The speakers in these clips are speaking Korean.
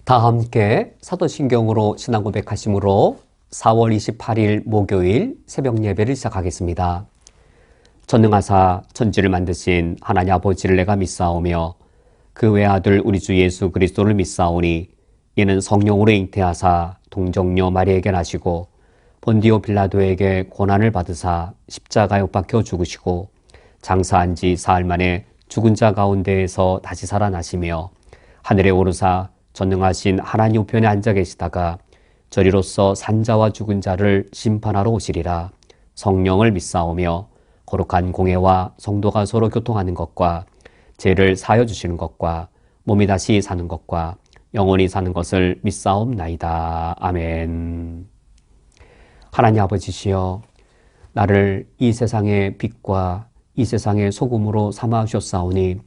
다 함께 사도신경으로 신앙 고백하심으로 4월 28일 목요일 새벽 예배를 시작하겠습니다. 전능하사 천지를 만드신 하나님 아버지를 내가 믿사오며 그 외아들 우리 주 예수 그리스도를 믿사오니 이는 성령으로 잉태하사 동정녀 마리에게 나시고 본디오 빌라도에게 고난을 받으사 십자가에 못 박혀 죽으시고 장사한 지 사흘 만에 죽은 자 가운데에서 다시 살아나시며 하늘에 오르사 전능하신 하나님 우편에 앉아 계시다가 저리로서 산자와 죽은 자를 심판하러 오시리라. 성령을 믿사오며 거룩한 공회와 성도가 서로 교통하는 것과 죄를 사하여 주시는 것과 몸이 다시 사는 것과 영원히 사는 것을 믿사옵나이다. 아멘. 하나님 아버지시여, 나를 이 세상의 빛과 이 세상의 소금으로 삼아 주셨사오니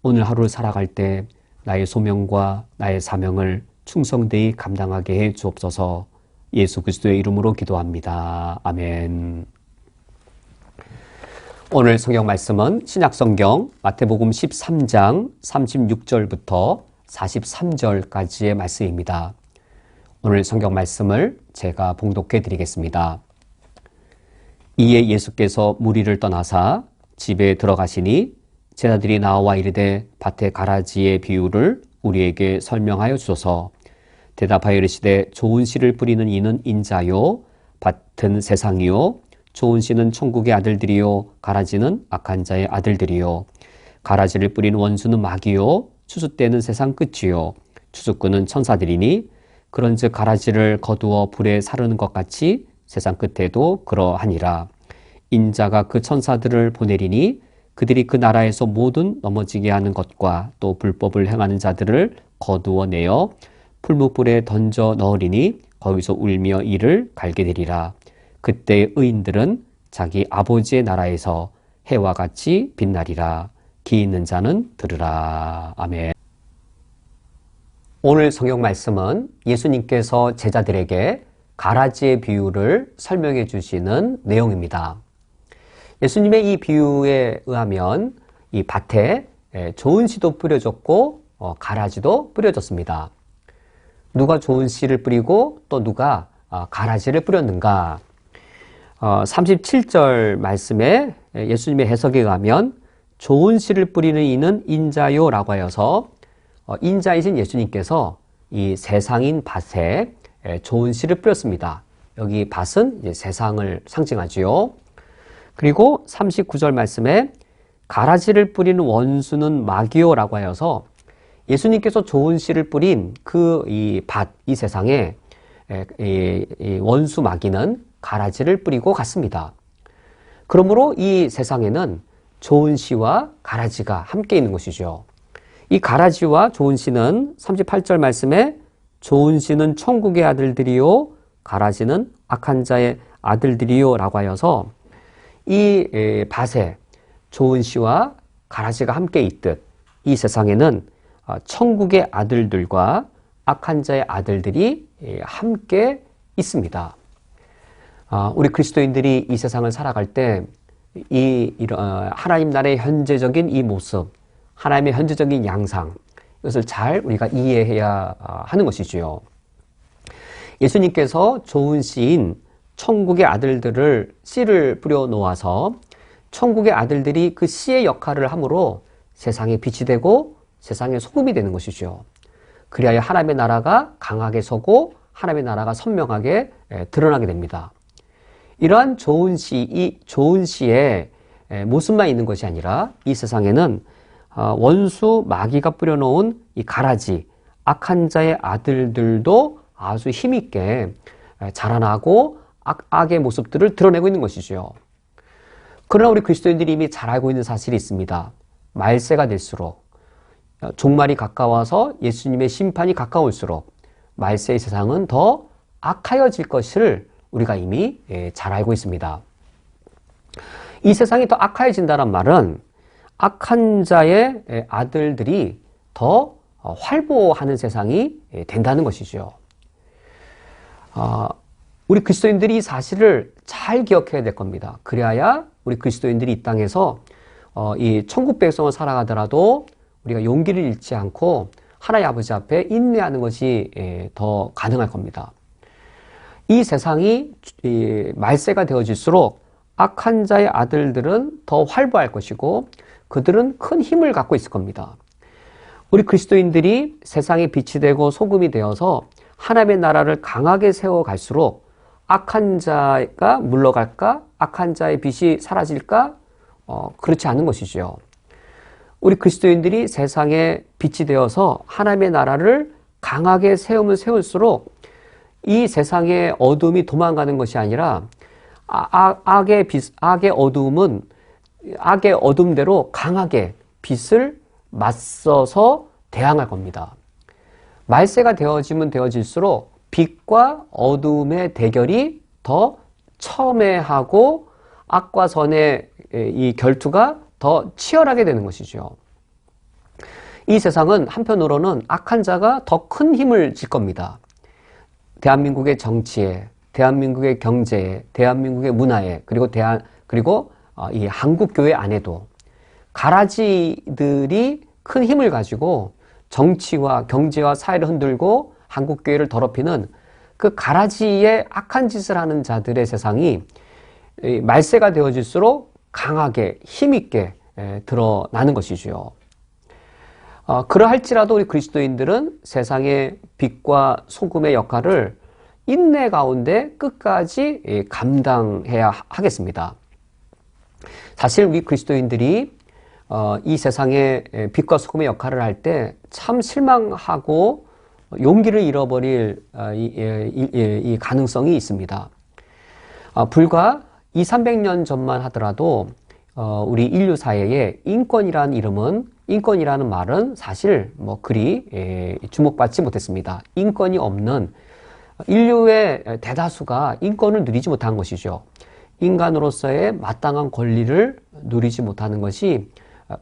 오늘 하루를 살아갈 때 나의 소명과 나의 사명을 충성되이 감당하게 해 주옵소서. 예수 그리스도의 이름으로 기도합니다. 아멘. 오늘 성경 말씀은 신약성경 마태복음 13장 36절부터 43절까지의 말씀입니다. 오늘 성경 말씀을 제가 봉독해 드리겠습니다. 이에 예수께서 무리를 떠나사 집에 들어가시니 제자들이 나와 이르되 밭의 가라지의 비유를 우리에게 설명하여 주소서. 대답하여 이르시되 좋은 씨를 뿌리는 이는 인자요 밭은 세상이요 좋은 씨는 천국의 아들들이요 가라지는 악한 자의 아들들이요 가라지를 뿌리는 원수는 마귀요 추수 때는 세상 끝이요 추수꾼은 천사들이니 그런즉 가라지를 거두어 불에 사르는 것 같이 세상 끝에도 그러하니라. 인자가 그 천사들을 보내리니 그들이 그 나라에서 모든 넘어지게 하는 것과 또 불법을 행하는 자들을 거두어 내어 풀무불에 던져 넣으리니 거기서 울며 이를 갈게 되리라. 그때 의인들은 자기 아버지의 나라에서 해와 같이 빛나리라. 귀 있는 자는 들으라. 아멘. 오늘 성경 말씀은 예수님께서 제자들에게 가라지의 비유를 설명해 주시는 내용입니다. 예수님의 이 비유에 의하면 이 밭에 좋은 씨도 뿌려졌고 가라지도 뿌려졌습니다. 누가 좋은 씨를 뿌리고 또 누가 가라지를 뿌렸는가? 37절 말씀에 예수님의 해석에 의하면 좋은 씨를 뿌리는 이는 인자요 라고 하여서 인자이신 예수님께서 이 세상인 밭에 좋은 씨를 뿌렸습니다. 여기 밭은 이제 세상을 상징하지요. 그리고 39절 말씀에 가라지를 뿌리는 원수는 마귀요라고 하여서 예수님께서 좋은 씨를 뿌린 그 이 밭, 이 세상에 이 원수 마귀는 가라지를 뿌리고 갔습니다. 그러므로 이 세상에는 좋은 씨와 가라지가 함께 있는 것이죠. 이 가라지와 좋은 씨는 38절 말씀에 좋은 씨는 천국의 아들들이요 가라지는 악한 자의 아들들이요 라고 하여서 이 밭에 좋은 씨와 가라지가 함께 있듯 이 세상에는 천국의 아들들과 악한 자의 아들들이 함께 있습니다. 우리 그리스도인들이 이 세상을 살아갈 때 하나님 나라의 현재적인 이 모습, 하나님의 현재적인 양상, 이것을 잘 우리가 이해해야 하는 것이지요. 예수님께서 좋은 씨인 천국의 아들들을 씨를 뿌려 놓아서 천국의 아들들이 그 씨의 역할을 함으로 세상에 빛이 되고 세상의 소금이 되는 것이죠. 그리하여 하나님의 나라가 강하게 서고 하나님의 나라가 선명하게 드러나게 됩니다. 이러한 좋은 씨, 이 좋은 씨의 모습만 있는 것이 아니라 이 세상에는 원수 마귀가 뿌려놓은 이 가라지, 악한 자의 아들들도 아주 힘있게 자라나고 악의 모습들을 드러내고 있는 것이죠. 그러나 우리 그리스도인들이 이미 잘 알고 있는 사실이 있습니다. 말세가 될수록 종말이 가까워서 예수님의 심판이 가까울수록 말세의 세상은 더 악하여질 것을 우리가 이미 잘 알고 있습니다. 이 세상이 더 악하여진다는 말은 악한 자의 아들들이 더 활보하는 세상이 된다는 것이죠. 우리 그리스도인들이 이 사실을 잘 기억해야 될 겁니다. 그래야 우리 그리스도인들이 이 땅에서 이 천국 백성을 살아가더라도 우리가 용기를 잃지 않고 하나님 아버지 앞에 인내하는 것이 더 가능할 겁니다. 이 세상이 말세가 되어질수록 악한 자의 아들들은 더 활보할 것이고 그들은 큰 힘을 갖고 있을 겁니다. 우리 그리스도인들이 세상의 빛이 되고 소금이 되어서 하나님의 나라를 강하게 세워갈수록 악한 자가 물러갈까? 악한 자의 빛이 사라질까? 그렇지 않은 것이죠. 우리 그리스도인들이 세상의 빛이 되어서 하나님의 나라를 강하게 세우면 세울수록 이 세상의 어둠이 도망가는 것이 아니라 악의 어둠은 악의 어둠대로 강하게 빛을 맞서서 대항할 겁니다. 말세가 되어지면 되어질수록 빛과 어둠의 대결이 더 첨예하고 악과 선의 이 결투가 더 치열하게 되는 것이죠. 이 세상은 한편으로는 악한 자가 더 큰 힘을 질 겁니다. 대한민국의 정치에, 대한민국의 경제에, 대한민국의 문화에, 그리고 이 한국교회 안에도 가라지들이 큰 힘을 가지고 정치와 경제와 사회를 흔들고 한국교회를 더럽히는 그 가라지의 악한 짓을 하는 자들의 세상이 말세가 되어질수록 강하게 힘있게 드러나는 것이지요. 그러할지라도 우리 그리스도인들은 세상의 빛과 소금의 역할을 인내 가운데 끝까지 감당해야 하겠습니다. 사실 우리 그리스도인들이 이 세상의 빛과 소금의 역할을 할 때 참 실망하고 용기를 잃어버릴 이 가능성이 있습니다. 불과 200~300년 전만 하더라도 우리 인류 사회에 인권이라는 말은 사실 그리 주목받지 못했습니다. 인권이 없는 인류의 대다수가 인권을 누리지 못한 것이죠. 인간으로서의 마땅한 권리를 누리지 못하는 것이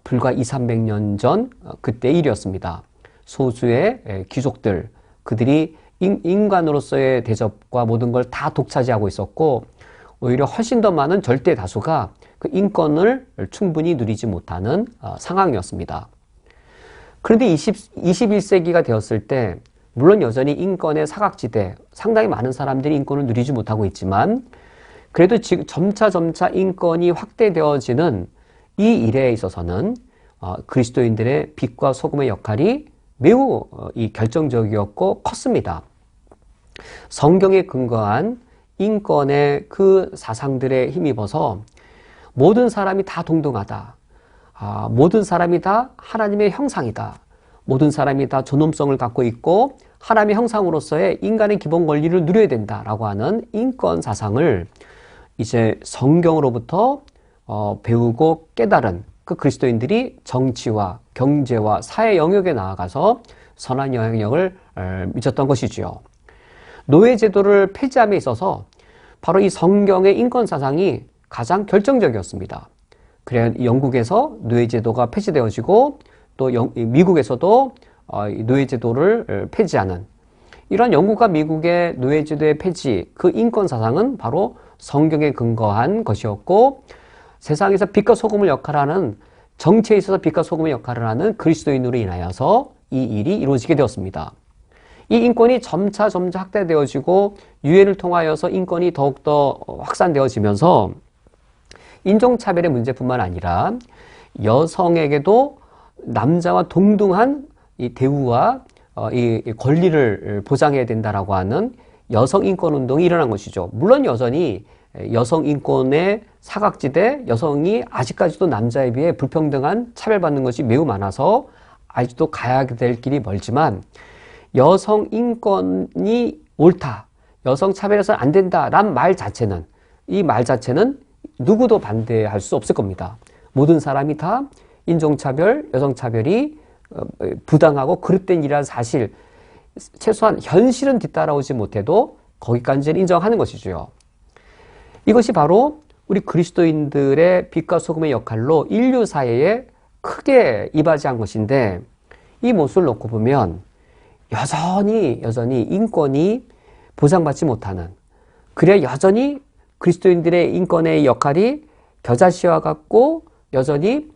불과 200~300년 전 그때의 일이었습니다. 소수의 귀족들, 그들이 인간으로서의 대접과 모든 걸 다 독차지하고 있었고 오히려 훨씬 더 많은 절대 다수가 그 인권을 충분히 누리지 못하는 상황이었습니다. 그런데 21세기가 되었을 때 물론 여전히 인권의 사각지대, 상당히 많은 사람들이 인권을 누리지 못하고 있지만 그래도 지금 점차 인권이 확대되어지는 이 일에 있어서는 그리스도인들의 빛과 소금의 역할이 매우 결정적이었고 컸습니다. 성경에 근거한 인권의 그 사상들에 힘입어서 모든 사람이 다 동등하다. 모든 사람이 다 하나님의 형상이다. 모든 사람이 다 존엄성을 갖고 있고 하나님의 형상으로서의 인간의 기본 권리를 누려야 된다라고 하는 인권 사상을 이제 성경으로부터 배우고 깨달은 그 그리스도인들이 정치와 경제와 사회 영역에 나아가서 선한 영향력을 미쳤던 것이지요. 노예제도를 폐지함에 있어서 바로 이 성경의 인권 사상이 가장 결정적이었습니다. 그래야 영국에서 노예제도가 폐지되어지고 또 미국에서도 노예제도를 폐지하는 이런 영국과 미국의 노예제도의 폐지, 그 인권 사상은 바로 성경에 근거한 것이었고 세상에서 빛과 소금을 역할하는 정치에 있어서 빛과 소금의 역할을 하는 그리스도인으로 인하여서 이 일이 이루어지게 되었습니다. 이 인권이 점차 확대되어지고 유엔을 통하여서 인권이 더욱더 확산되어지면서 인종차별의 문제뿐만 아니라 여성에게도 남자와 동등한 이 대우와 이 권리를 보장해야 된다라고 하는 여성 인권 운동이 일어난 것이죠. 물론 여전히 여성 인권의 사각지대, 여성이 아직까지도 남자에 비해 불평등한 차별받는 것이 매우 많아서 아직도 가야 될 길이 멀지만 여성 인권이 옳다, 여성 차별해서는 안 된다라는 말 자체는 이 말 자체는 누구도 반대할 수 없을 겁니다. 모든 사람이 다 인종차별, 여성차별이 부당하고 그릇된 일이라는 사실, 최소한 현실은 뒤따라오지 못해도 거기까지는 인정하는 것이죠. 이것이 바로 우리 그리스도인들의 빛과 소금의 역할로 인류 사회에 크게 이바지한 것인데 이 모습을 놓고 보면 여전히 인권이 보장받지 못하는, 그래야 여전히 그리스도인들의 인권의 역할이 겨자씨와 같고 여전히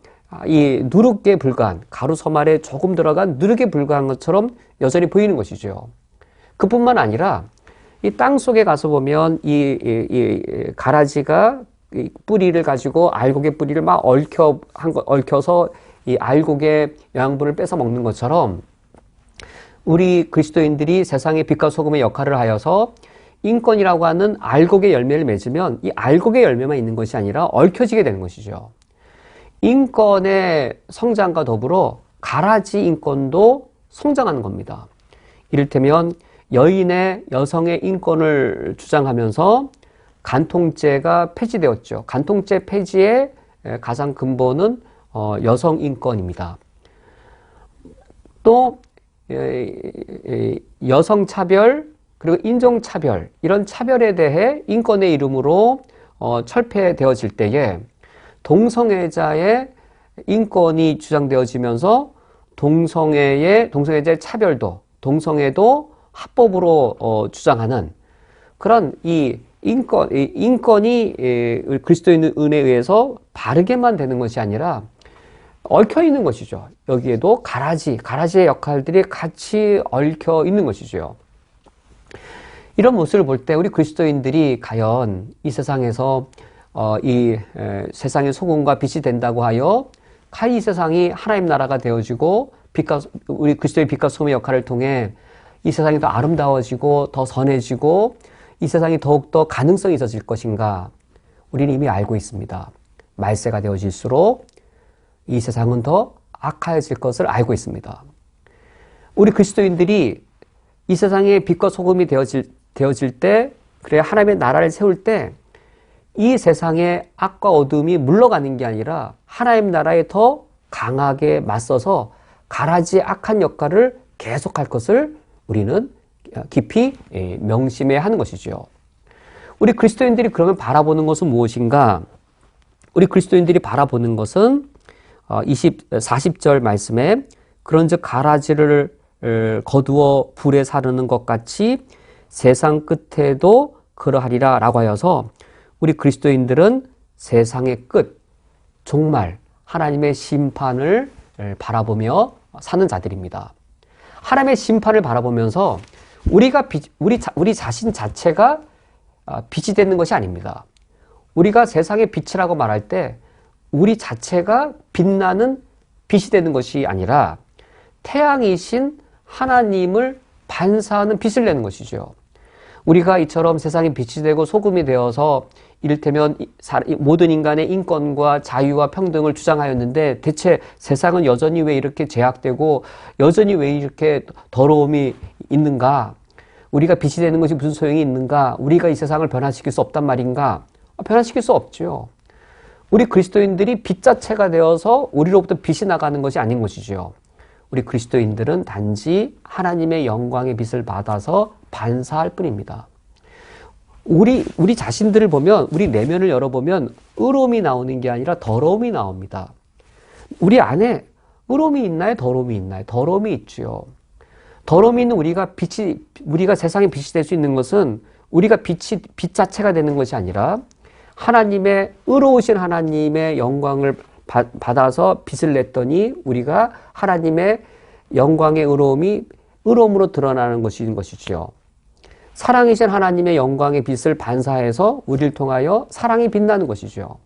이 누룩에 불과한, 가루 섬알에 조금 들어간 누룩에 불과한 것처럼 여전히 보이는 것이죠. 그뿐만 아니라 이 땅 속에 가서 보면 이 가라지가 이 뿌리를 가지고 알곡의 뿌리를 막 얽혀서 이 알곡의 영양분을 뺏어 먹는 것처럼 우리 그리스도인들이 세상의 빛과 소금의 역할을 하여서 인권이라고 하는 알곡의 열매를 맺으면 이 알곡의 열매만 있는 것이 아니라 얽혀지게 되는 것이죠. 인권의 성장과 더불어 가라지 인권도 성장하는 겁니다. 이를테면 여성의 인권을 주장하면서 간통죄가 폐지되었죠. 간통죄 폐지의 가장 근본은 여성 인권입니다. 또 여성 차별 그리고 인종 차별, 이런 차별에 대해 인권의 이름으로 철폐되어질 때에 동성애자의 인권이 주장되어지면서 동성애자의 차별도, 동성애도 합법으로 주장하는 그런 이 인권이 그리스도인의 은혜에 의해서 바르게만 되는 것이 아니라 얽혀 있는 것이죠. 여기에도 가라지의 역할들이 같이 얽혀 있는 것이죠. 이런 모습을 볼 때 우리 그리스도인들이 과연 이 세상에서 세상의 소금과 빛이 된다고 하여 이 세상이 하나님 나라가 되어지고 우리 그리스도의 빛과 소금의 역할을 통해 이 세상이 더 아름다워지고 더 선해지고 이 세상이 더욱더 가능성이 있어질 것인가? 우리는 이미 알고 있습니다. 말세가 되어질수록 이 세상은 더 악화해질 것을 알고 있습니다. 우리 그리스도인들이 이 세상의 빛과 소금이 되어질 때, 그래 하나님의 나라를 세울 때 이 세상의 악과 어둠이 물러가는 게 아니라 하나님 나라에 더 강하게 맞서서 가라지의 악한 역할을 계속할 것을 우리는 깊이 명심해야 하는 것이죠. 우리 그리스도인들이 그러면 바라보는 것은 무엇인가? 우리 그리스도인들이 바라보는 것은 40절 말씀에 그런즉 가라지를 거두어 불에 사르는 것 같이 세상 끝에도 그러하리라 라고 하여서 우리 그리스도인들은 세상의 끝, 종말, 하나님의 심판을 바라보며 사는 자들입니다. 하나님의 심판을 바라보면서 우리 자신 자체가 빛이 되는 것이 아닙니다. 우리가 세상의 빛이라고 말할 때 우리 자체가 빛나는 빛이 되는 것이 아니라 태양이신 하나님을 반사하는 빛을 내는 것이죠. 우리가 이처럼 세상의 빛이 되고 소금이 되어서 이를테면 모든 인간의 인권과 자유와 평등을 주장하였는데 대체 세상은 여전히 왜 이렇게 제약되고 여전히 왜 이렇게 더러움이 있는가? 우리가 빛이 되는 것이 무슨 소용이 있는가? 우리가 이 세상을 변화시킬 수 없단 말인가? 변화시킬 수 없죠. 우리 그리스도인들이 빛 자체가 되어서 우리로부터 빛이 나가는 것이 아닌 것이죠. 우리 그리스도인들은 단지 하나님의 영광의 빛을 받아서 반사할 뿐입니다. 우리 자신들을 보면, 우리 내면을 열어보면 의로움이 나오는 게 아니라 더러움이 나옵니다. 우리 안에 의로움이 있나요? 더러움이 있나요? 더러움이 있죠. 더러움이 있는 우리가 세상의 빛이 될 수 있는 것은 우리가 빛 자체가 되는 것이 아니라 의로우신 하나님의 영광을 받아서 빛을 냈더니 우리가 하나님의 영광의 의로움으로 드러나는 것이죠. 사랑이신 하나님의 영광의 빛을 반사해서 우리를 통하여 사랑이 빛나는 것이죠.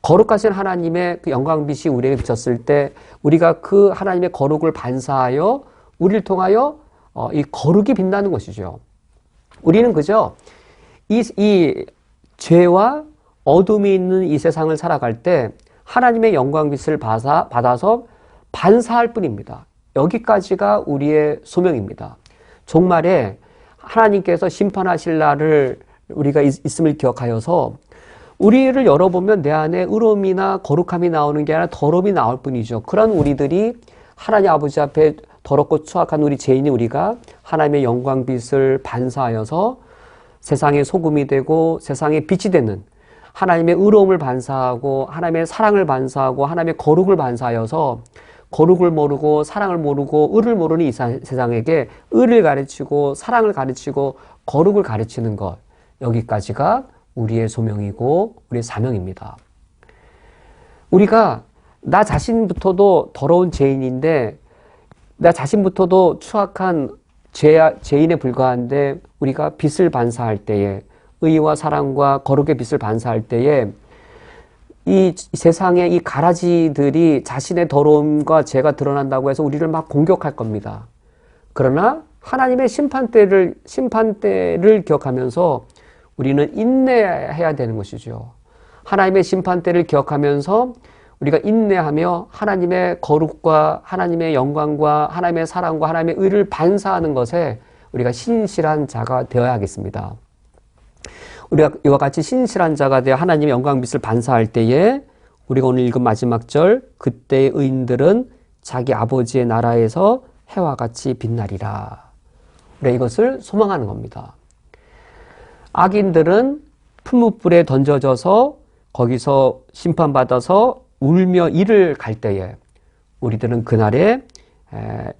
거룩하신 하나님의 그 영광빛이 우리에게 비쳤을 때 우리가 그 하나님의 거룩을 반사하여 우리를 통하여 이 거룩이 빛나는 것이죠. 우리는 그저 이 죄와 어둠이 있는 이 세상을 살아갈 때 하나님의 영광빛을 받아서 반사할 뿐입니다. 여기까지가 우리의 소명입니다. 종말에 하나님께서 심판하실 날을 우리가 있음을 기억하여서 우리를 열어보면 내 안에 의로움이나 거룩함이 나오는 게 아니라 더러움이 나올 뿐이죠. 그런 우리들이 하나님 아버지 앞에 더럽고 추악한 우리 죄인이 우리가 하나님의 영광빛을 반사하여서 세상의 소금이 되고 세상의 빛이 되는 하나님의 의로움을 반사하고 하나님의 사랑을 반사하고 하나님의 거룩을 반사하여서 거룩을 모르고 사랑을 모르고 의를 모르는 이 세상에게 의를 가르치고 사랑을 가르치고 거룩을 가르치는 것, 여기까지가 우리의 소명이고 우리의 사명입니다. 우리가 나 자신부터도 더러운 죄인인데, 나 자신부터도 추악한 죄인에 불과한데, 우리가 빛을 반사할 때에, 의와 사랑과 거룩의 빛을 반사할 때에 이 세상의 이 가라지들이 자신의 더러움과 죄가 드러난다고 해서 우리를 막 공격할 겁니다. 그러나 하나님의 심판대를 기억하면서 우리는 인내해야 되는 것이죠. 하나님의 심판대를 기억하면서 우리가 인내하며 하나님의 거룩과 하나님의 영광과 하나님의 사랑과 하나님의 의를 반사하는 것에 우리가 신실한 자가 되어야 하겠습니다. 우리가 이와 같이 신실한 자가 되어 하나님의 영광 빛을 반사할 때에 우리가 오늘 읽은 마지막 절, 그때의 의인들은 자기 아버지의 나라에서 해와 같이 빛나리라. 우리가 이것을 소망하는 겁니다. 악인들은 풀무불에 던져져서 거기서 심판받아서 울며 이를 갈 때에 우리들은 그날에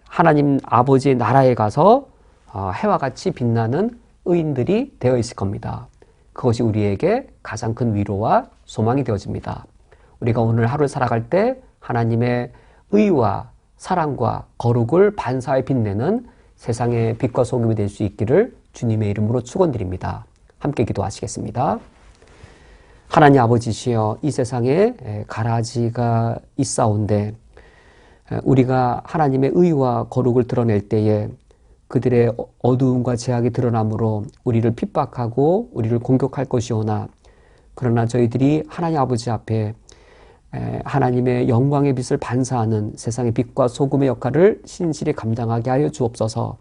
하나님 아버지의 나라에 가서 해와 같이 빛나는 의인들이 되어 있을 겁니다. 그것이 우리에게 가장 큰 위로와 소망이 되어집니다. 우리가 오늘 하루를 살아갈 때 하나님의 의와 사랑과 거룩을 반사해 빛내는 세상의 빛과 소금이 될 수 있기를 주님의 이름으로 축원드립니다. 함께 기도하시겠습니다. 하나님 아버지시여, 이 세상에 가라지가 있사온데 우리가 하나님의 의와 거룩을 드러낼 때에 그들의 어두움과 죄악이 드러나므로 우리를 핍박하고 우리를 공격할 것이오나, 그러나 저희들이 하나님 아버지 앞에 하나님의 영광의 빛을 반사하는 세상의 빛과 소금의 역할을 신실히 감당하게 하여 주옵소서.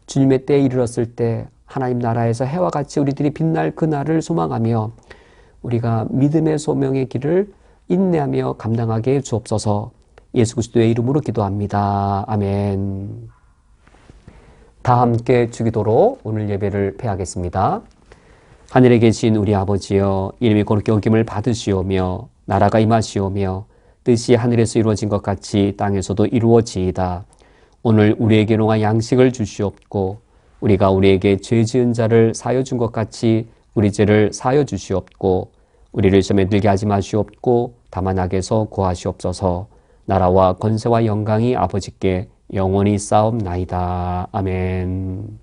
주님의 때에 이르렀을 때 하나님 나라에서 해와 같이 우리들이 빛날 그날을 소망하며 우리가 믿음의 소명의 길을 인내하며 감당하게 해 주옵소서. 예수 그리스도의 이름으로 기도합니다. 아멘. 다 함께 주기도로 오늘 예배를 폐하겠습니다. 하늘에 계신 우리 아버지여, 이름이 거룩히 여김을 받으시오며 나라가 임하시오며 뜻이 하늘에서 이루어진 것 같이 땅에서도 이루어지이다. 오늘 우리에게 농한 양식을 주시옵고 우리가 우리에게 죄 지은 자를 사하여 준 것 같이 우리 죄를 사하여 주시옵고 우리를 시험에 들게 하지 마시옵고 다만 악에서 구하시옵소서. 나라와 권세와 영광이 아버지께 영원히 쌓옵나이다. 아멘.